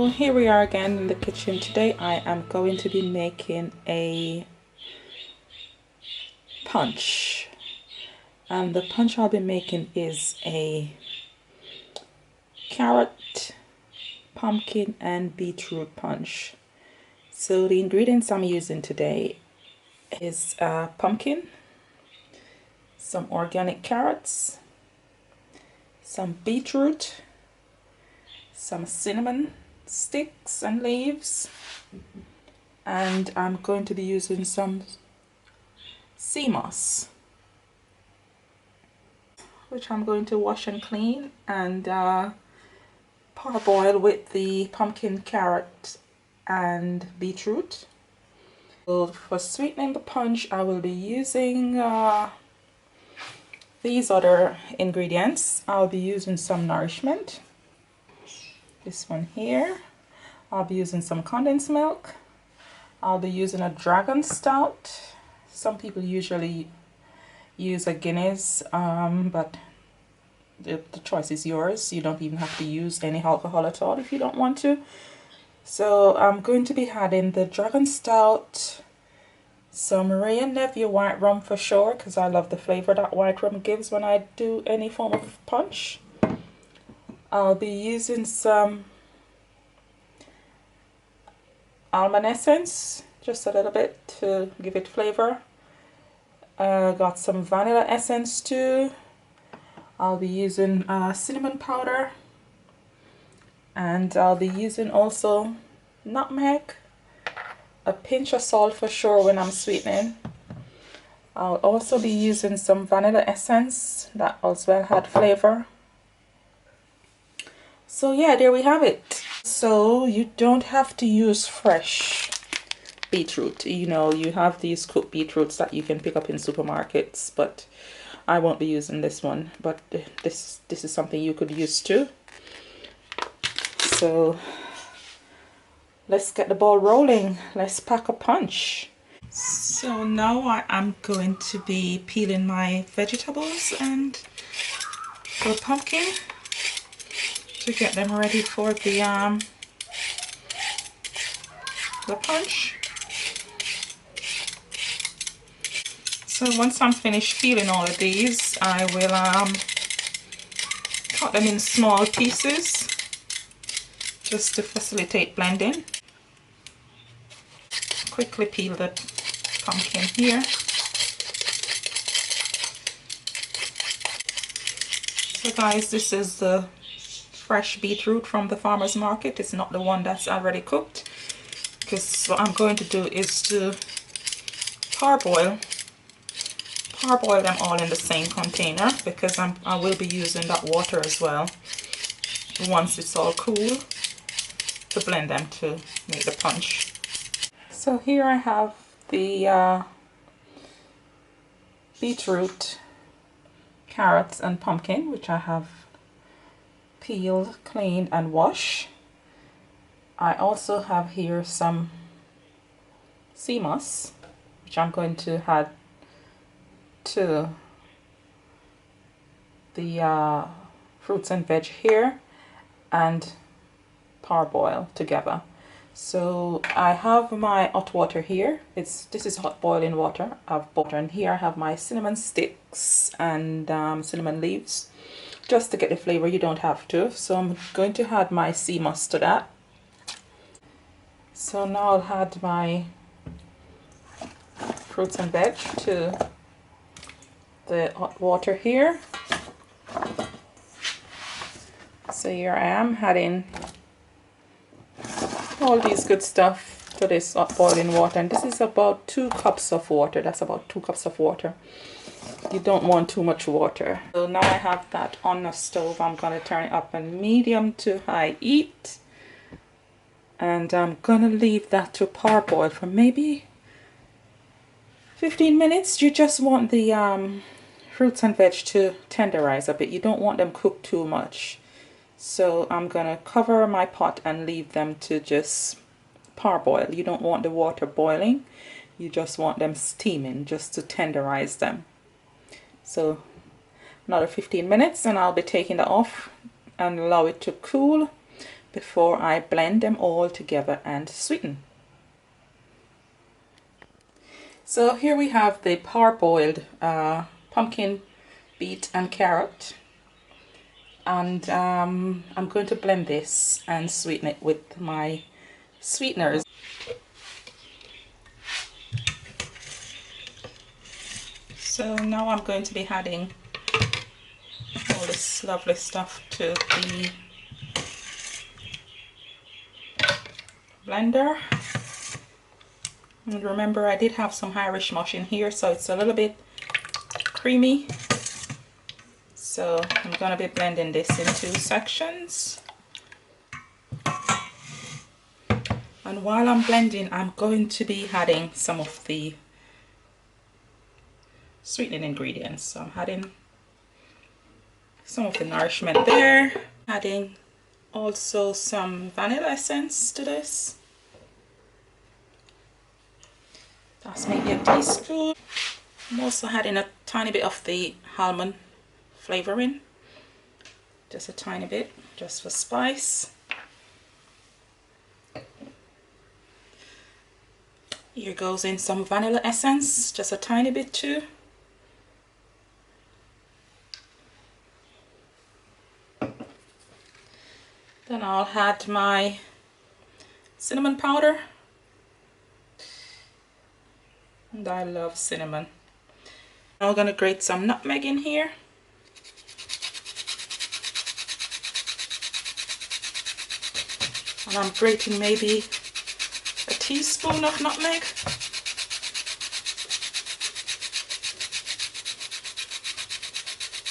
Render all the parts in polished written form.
So here we are again in the kitchen. Today I am going to be making a punch, and the punch I'll be making is a carrot, pumpkin and beetroot punch. So the ingredients I'm using today is pumpkin, some organic carrots, some beetroot, some cinnamon sticks and leaves, and I'm going to be using some Seamoss, which I'm going to wash and clean and parboil with the pumpkin, carrot and beetroot. So for sweetening the punch I will be using these other ingredients. I'll be using some Nourishment, this one here. I'll be using some condensed milk. I'll be using a dragon stout. Some people usually use a Guinness, but the choice is yours. You don't even have to use any alcohol at all if you don't want to. So I'm going to be adding the dragon stout, some Ray and Nephew white rum for sure, because I love the flavor that white rum gives when I do any form of punch. I'll be using some almond essence, just a little bit to give it flavor. Got some vanilla essence too. I'll be using cinnamon powder, and I'll be using also nutmeg, a pinch of salt for sure when I'm sweetening. I'll also be using some vanilla essence that also had flavor. So yeah, there we have it. So you don't have to use fresh beetroot. You know, you have these cooked beetroots that you can pick up in supermarkets, but I won't be using this one. But this is something you could use too. So let's get the ball rolling. Let's pack a punch. So now I am going to be peeling my vegetables and the pumpkin to get them ready for the punch. So once I'm finished peeling all of these, I will cut them in small pieces just to facilitate blending. Quickly peel the pumpkin here. So guys, this is the fresh beetroot from the farmer's market. It's not the one that's already cooked, because what I'm going to do is to parboil them all in the same container, because I will be using that water as well once it's all cool to blend them to make the punch. So here I have the beetroot, carrots and pumpkin, which I have peeled, cleaned and washed. I also have here some Seamoss, which I'm going to add to the fruits and veg here and parboil together. So I have my hot water here. This is hot boiling water. I've butter, and here I have my cinnamon sticks and cinnamon leaves, just to get the flavor. You don't have to. So I'm going to add my Seamoss to that. So now I'll add my fruits and veg to the hot water here. So here I am adding all these good stuff to this hot boiling water, and this is about 2 cups of water. That's about 2 cups of water. You don't want too much water. So now I have that on the stove. I'm going to turn it up on medium to high heat, and I'm going to leave that to parboil for maybe 15 minutes. You just want the fruits and veg to tenderize a bit. You don't want them cooked too much. So I'm going to cover my pot and leave them to just parboil. You don't want the water boiling. You just want them steaming, just to tenderize them. So another 15 minutes and I'll be taking that off and allow it to cool, before I blend them all together and sweeten. So here we have the parboiled pumpkin, beet and carrot, and I'm going to blend this and sweeten it with my sweeteners. So now I'm going to be adding all this lovely stuff to the blender. And remember, I did have some Irish mush in here, so it's a little bit creamy. So I'm going to be blending this in 2 sections. And while I'm blending, I'm going to be adding some of the sweetening ingredients. So I'm adding some of the Nourishment there. Adding also some vanilla essence to this. That's maybe a teaspoon. I'm also adding a tiny bit of the almond flavoring. Just a tiny bit, just for spice. Here goes in some vanilla essence, just a tiny bit too. Then I'll add my cinnamon powder. And I love cinnamon. I'm going to grate some nutmeg in here. And I'm grating maybe a teaspoon of nutmeg.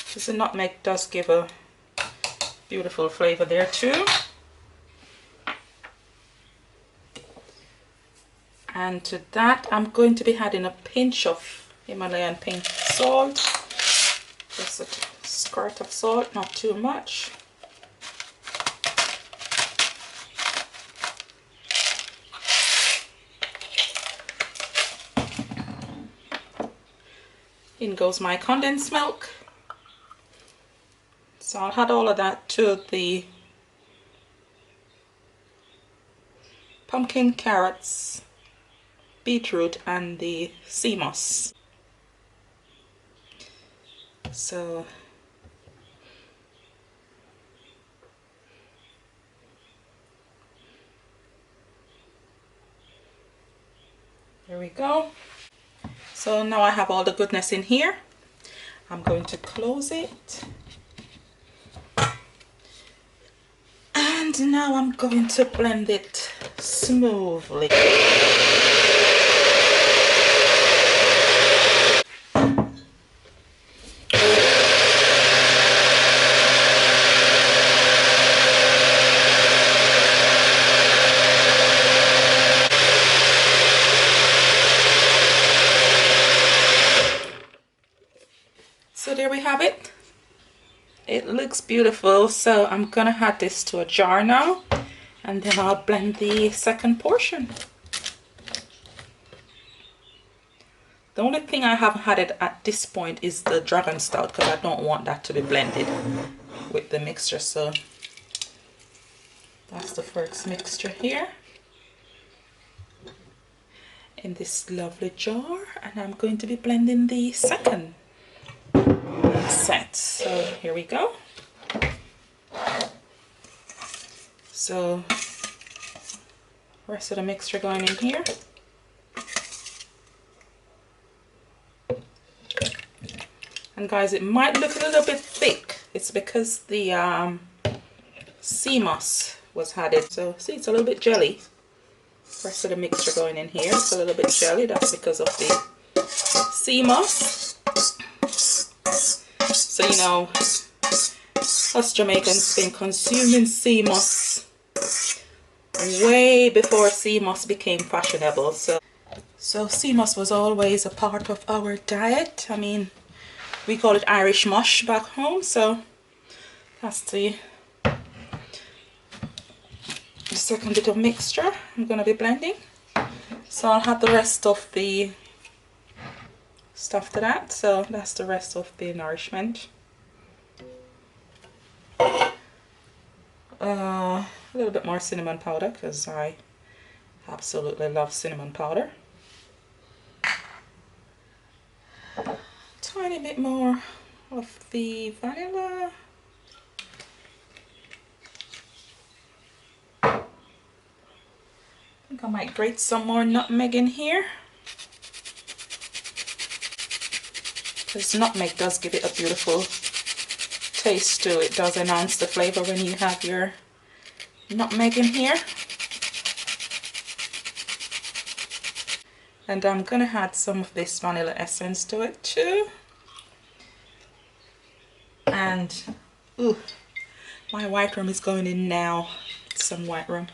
Because the nutmeg does give a beautiful flavor there too. And to that I'm going to be adding a pinch of Himalayan pink salt. Just a squirt of salt, not too much. In goes my condensed milk. So I'll add all of that to the pumpkin, carrots, beetroot and the Seamoss. So there we go. So now I have all the goodness in here. I'm going to close it. And now I'm going to blend it smoothly. So there we have it. It looks beautiful. So I'm gonna add this to a jar now, and then I'll blend the second portion. The only thing I haven't added at this point is the dragon stout, because I don't want that to be blended with the mixture. So that's the first mixture here in this lovely jar, and I'm going to be blending the second set. So here we go. So rest of the mixture going in here. And guys, it might look a little bit thick. It's because the Seamoss was added. So see, it's a little bit jelly. Rest of the mixture going in here. It's a little bit jelly. That's because of the Seamoss. So you know, us Jamaicans been consuming Seamoss way before Seamoss became fashionable. So Seamoss was always a part of our diet. I mean, we call it Irish mush back home. So that's the second bit of mixture I'm going to be blending. So I'll have the rest of the stuff to that. So that's the rest of the Nourishment. A little bit more cinnamon powder because I absolutely love cinnamon powder. Tiny bit more of the vanilla. I think I might grate some more nutmeg in here, because nutmeg does give it a beautiful taste to it. It does enhance the flavor when you have your nutmeg in here. And I'm gonna add some of this vanilla essence to it too. And ooh, my white rum is going in now. Some white rum.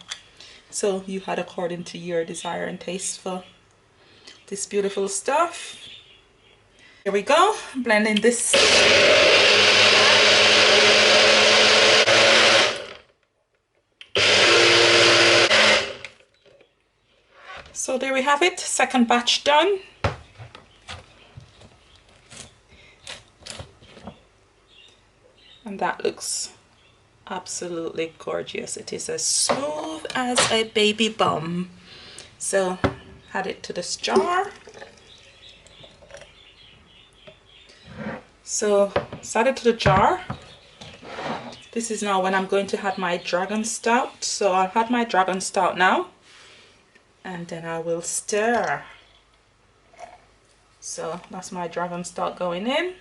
So you had according to your desire and taste for this beautiful stuff. Here we go, blending this. So there we have it, second batch done. And that looks absolutely gorgeous. It is as smooth as a baby bum. So add it to this jar. So add it to the jar. This is now when I'm going to add my dragon stout. So I'll add my dragon stout now. And then I will stir. So that's my dragon stout going in.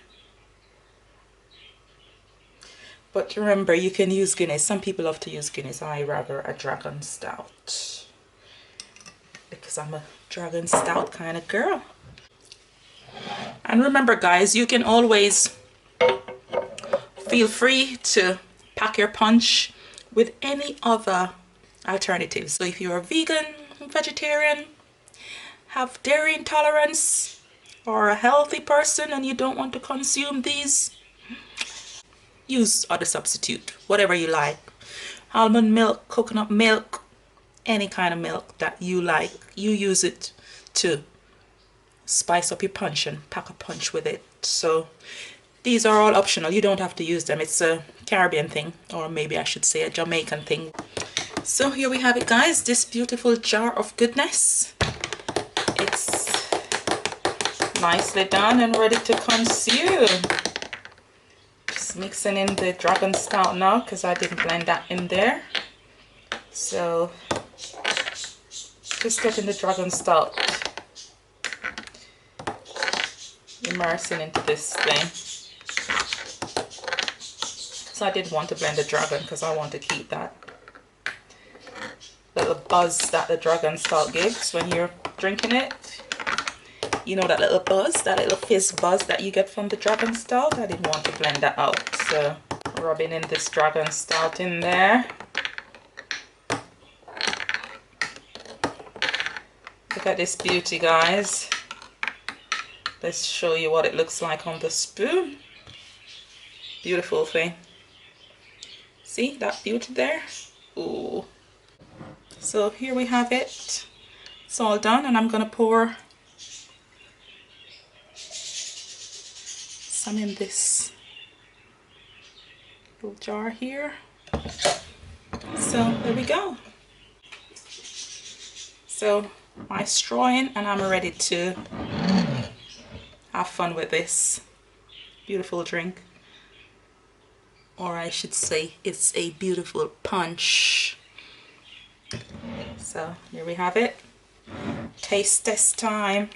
But remember, you can use Guinness. Some people love to use Guinness. I rather a dragon stout because I'm a dragon stout kind of girl. And remember guys, you can always feel free to pack your punch with any other alternatives. So if you're a vegan, vegetarian, have dairy intolerance, or a healthy person and you don't want to consume these, use other substitute, whatever you like. Almond milk, coconut milk, any kind of milk that you like, you use it to spice up your punch and pack a punch with it. So these are all optional. You don't have to use them. It's a Caribbean thing, or maybe I should say a Jamaican thing. So here we have it guys, this beautiful jar of goodness. It's nicely done and ready to consume. Just mixing in the dragon stout now because I didn't blend that in there. So just getting the dragon stout immersing into this thing. So I did want to blend the dragon because I want to keep that little buzz that the dragon stout gives when you're drinking it. You know, that little buzz, that little fizz buzz that you get from the dragon stout. I didn't want to blend that out, so rubbing in this dragon stout in there. Look at this beauty guys. Let's show you what it looks like on the spoon. Beautiful thing. See that beauty there? Ooh. So here we have it. It's all done, and I'm gonna pour some in this little jar here. So there we go. So my straw in, and I'm ready to have fun with this beautiful drink. Or I should say, it's a beautiful punch. So here we have it. Taste test time.